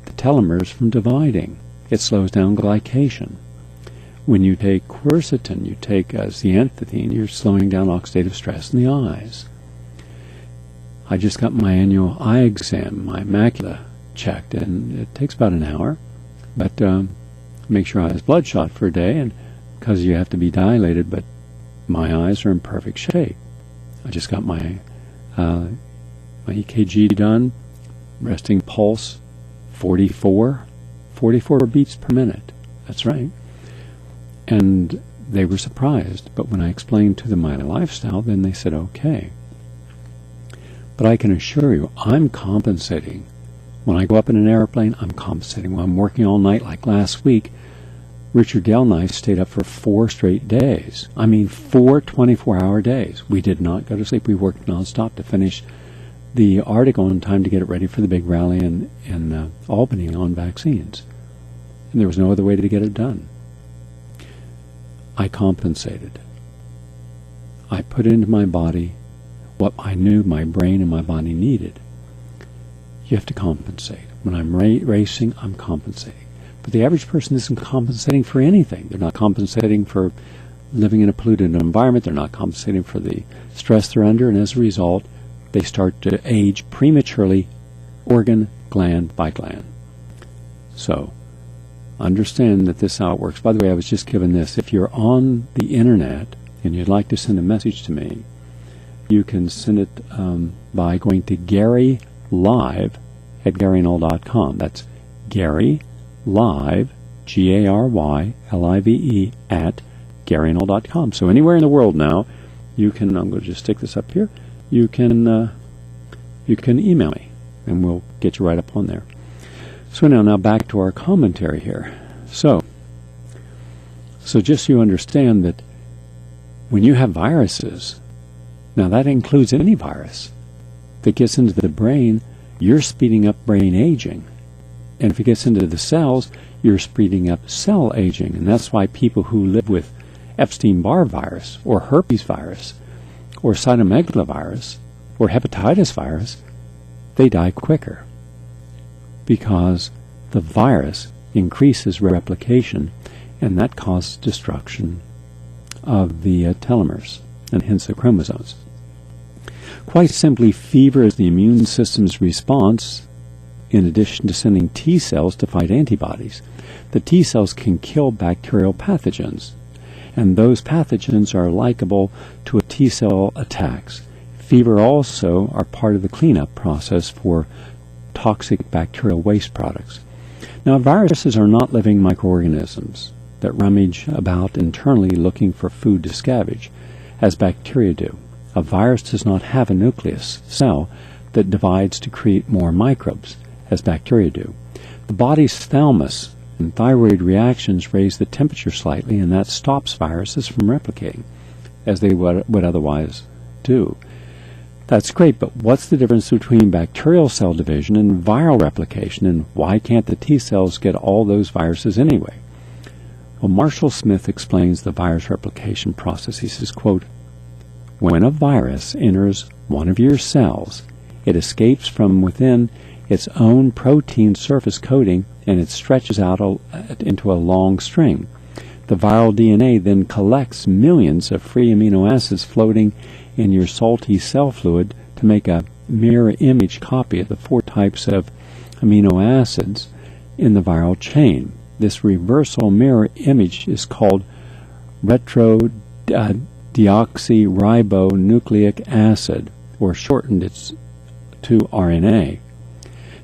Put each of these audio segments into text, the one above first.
the telomeres from dividing. It slows down glycation. When you take quercetin, you take zeaxanthin, you're slowing down oxidative stress in the eyes. I just got my annual eye exam, my macula checked, and it takes about an hour. But make sure I was bloodshot for a day, and because you have to be dilated, but my eyes are in perfect shape. I just got my EKG done, resting pulse 44 beats per minute. That's right. And they were surprised, but when I explained to them my lifestyle, then they said, okay. But I can assure you, I'm compensating. When I go up in an airplane, I'm compensating. When I'm working all night, like last week, Richard Dale and I stayed up for 4 straight days. I mean, 4 24-hour days. We did not go to sleep. We worked nonstop to finish the article in time to get it ready for the big rally in Albany on vaccines. And there was no other way to get it done. I compensated. I put into my body what I knew my brain and my body needed. You have to compensate. When I'm racing, I'm compensating. But the average person isn't compensating for anything. They're not compensating for living in a polluted environment. They're not compensating for the stress they're under, and as a result, they start to age prematurely, organ, gland by gland. So, understand that this is how it works. By the way, I was just given this. If you're on the internet and you'd like to send a message to me, you can send it by going to Gary Live at GaryNull.com. That's Gary Live, GaryLive at GaryNull.com. So anywhere in the world now, you can. I'm going to just stick this up here. You can email me, and we'll get you right up on there. So now back to our commentary here. So just so you understand that when you have viruses, now that includes any virus that gets into the brain, you're speeding up brain aging. And if it gets into the cells, you're speeding up cell aging. And that's why people who live with Epstein-Barr virus or herpes virus or cytomegalovirus or hepatitis virus, they die quicker, because the virus increases replication, and that causes destruction of the telomeres, and hence the chromosomes. Quite simply, fever is the immune system's response, in addition to sending T cells to fight antibodies. The T cells can kill bacterial pathogens, and those pathogens are likable to a T cell attacks. Fever also are part of the cleanup process for toxic bacterial waste products. Now, viruses are not living microorganisms that rummage about internally looking for food to scavenge, as bacteria do. A virus does not have a nucleus cell that divides to create more microbes, as bacteria do. The body's thalamus and thyroid reactions raise the temperature slightly, and that stops viruses from replicating, as they would otherwise do. That's great, but what's the difference between bacterial cell division and viral replication, and why can't the T cells get all those viruses anyway? Well, Marshall Smith explains the virus replication process. He says, quote, "When a virus enters one of your cells, it escapes from within its own protein surface coating, and it stretches out into a long string. The viral DNA then collects millions of free amino acids floating in your salty cell fluid to make a mirror image copy of the 4 types of amino acids in the viral chain. This reversal mirror image is called retrodeoxyribonucleic acid, or shortened it's to RNA.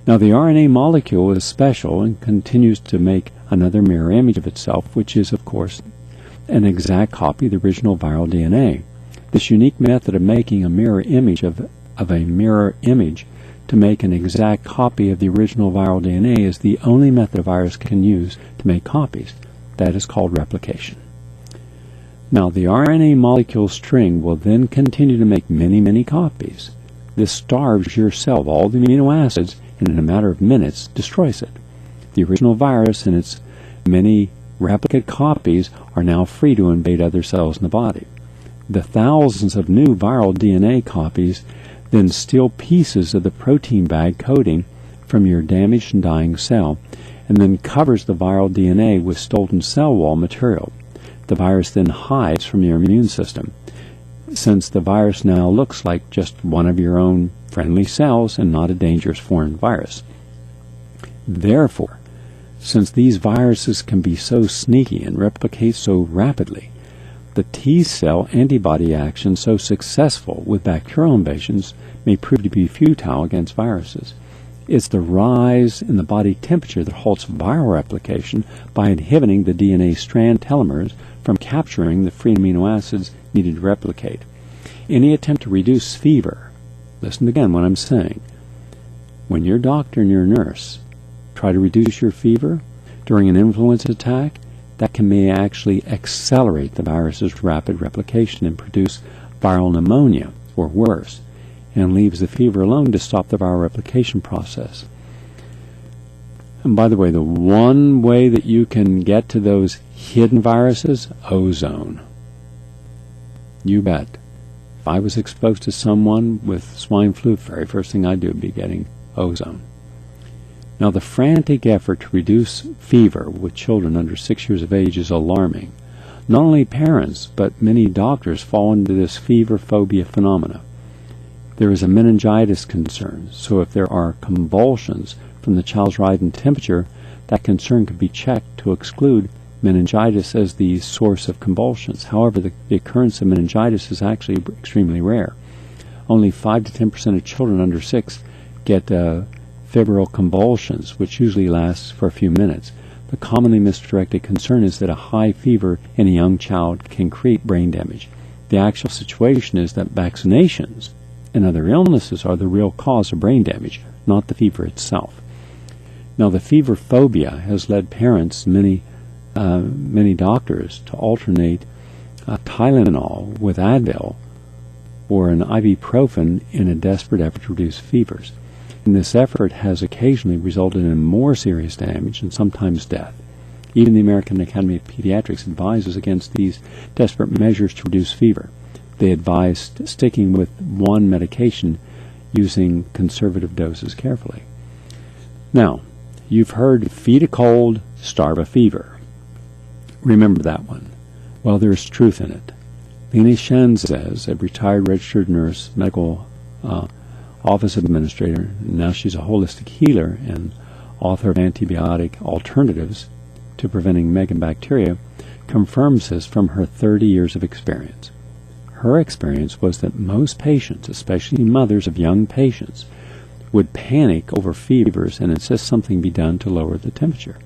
Now, the RNA molecule is special and continues to make another mirror image of itself, which is, of course, an exact copy of the original viral DNA. This unique method of making a mirror image of a mirror image to make an exact copy of the original viral DNA is the only method a virus can use to make copies. That is called replication. Now, the RNA molecule string will then continue to make many, many copies. This starves your cell of all the amino acids, and in a matter of minutes destroys it. The original virus and its many replicate copies are now free to invade other cells in the body. The thousands of new viral DNA copies then steal pieces of the protein bag coating from your damaged and dying cell, and then covers the viral DNA with stolen cell wall material. The virus then hides from your immune system, since the virus now looks like just one of your own friendly cells and not a dangerous foreign virus. Therefore, since these viruses can be so sneaky and replicate so rapidly, the T-cell antibody action so successful with bacterial invasions may prove to be futile against viruses. It's the rise in the body temperature that halts viral replication by inhibiting the DNA strand telomeres from capturing the free amino acids needed to replicate. Any attempt to reduce fever, listen again what I'm saying, when your doctor and your nurse try to reduce your fever during an influenza attack, that may actually accelerate the virus's rapid replication and produce viral pneumonia, or worse, and leaves the fever alone to stop the viral replication process. And by the way, the one way that you can get to those hidden viruses, ozone. You bet. If I was exposed to someone with swine flu, the very first thing I'd do would be getting ozone. Now, the frantic effort to reduce fever with children under 6 years of age is alarming. Not only parents, but many doctors fall into this fever phobia phenomena. There is a meningitis concern, so if there are convulsions from the child's rise in temperature, that concern could be checked to exclude meningitis as the source of convulsions. However, the occurrence of meningitis is actually extremely rare. Only 5 to 10% of children under 6 get febrile convulsions, which usually lasts for a few minutes. The commonly misdirected concern is that a high fever in a young child can create brain damage. The actual situation is that vaccinations and other illnesses are the real cause of brain damage, not the fever itself. Now, the fever phobia has led parents, many doctors, to alternate Tylenol with Advil or an ibuprofen in a desperate effort to reduce fevers. And this effort has occasionally resulted in more serious damage and sometimes death. Even the American Academy of Pediatrics advises against these desperate measures to reduce fever. They advise sticking with one medication, using conservative doses carefully. Now, you've heard feed a cold, starve a fever. Remember that one. Well, there's truth in it. Lena Shen says, a retired registered nurse, medical office administrator, now she's a holistic healer and author of Antibiotic Alternatives to Preventing Megabacteria, confirms this from her 30 years of experience. Her experience was that most patients, especially mothers of young patients, would panic over fevers and insist something be done to lower the temperature.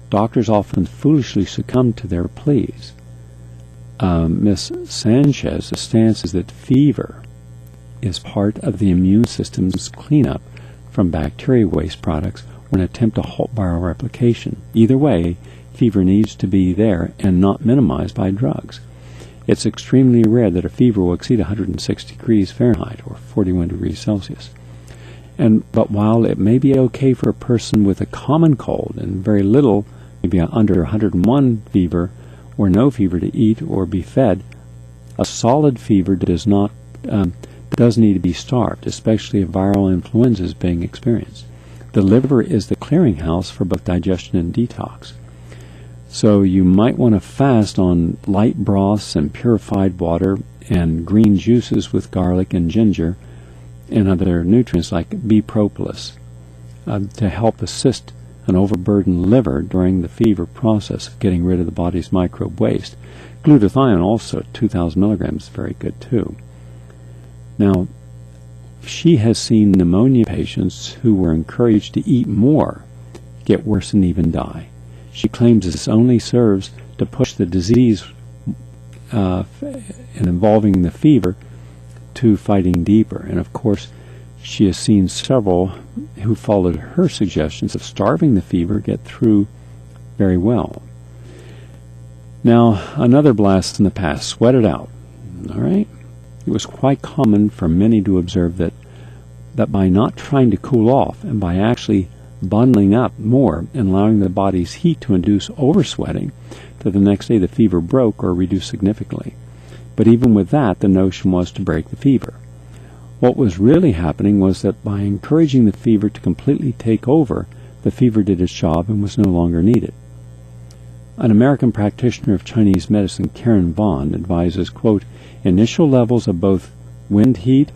Doctors often foolishly succumbed to their pleas. Ms. Sanchez's stance is that fever is part of the immune system's cleanup from bacteria waste products or an attempt to halt viral replication. Either way, fever needs to be there and not minimized by drugs. It's extremely rare that a fever will exceed 106 degrees Fahrenheit or 41 degrees Celsius. But while it may be okay for a person with a common cold and very little, maybe under 101 fever or no fever, to eat or be fed, a solid fever does need to be starved, especially if viral influenza is being experienced. The liver is the clearinghouse for both digestion and detox. So you might want to fast on light broths and purified water and green juices with garlic and ginger and other nutrients like bee propolis to help assist an overburdened liver during the fever process of getting rid of the body's microbe waste. Glutathione also at 2,000 milligrams is very good too. Now, she has seen pneumonia patients who were encouraged to eat more get worse and even die. She claims this only serves to push the disease involving the fever to fighting deeper. And of course, she has seen several who followed her suggestions of starving the fever get through very well. Now, another blast in the past, sweat it out. All right? It was quite common for many to observe that by not trying to cool off and by actually bundling up more and allowing the body's heat to induce oversweating, that the next day the fever broke or reduced significantly. But even with that, the notion was to break the fever. What was really happening was that by encouraging the fever to completely take over, the fever did its job and was no longer needed. An American practitioner of Chinese medicine, Karen Vaughn, advises, quote, initial levels of both wind heat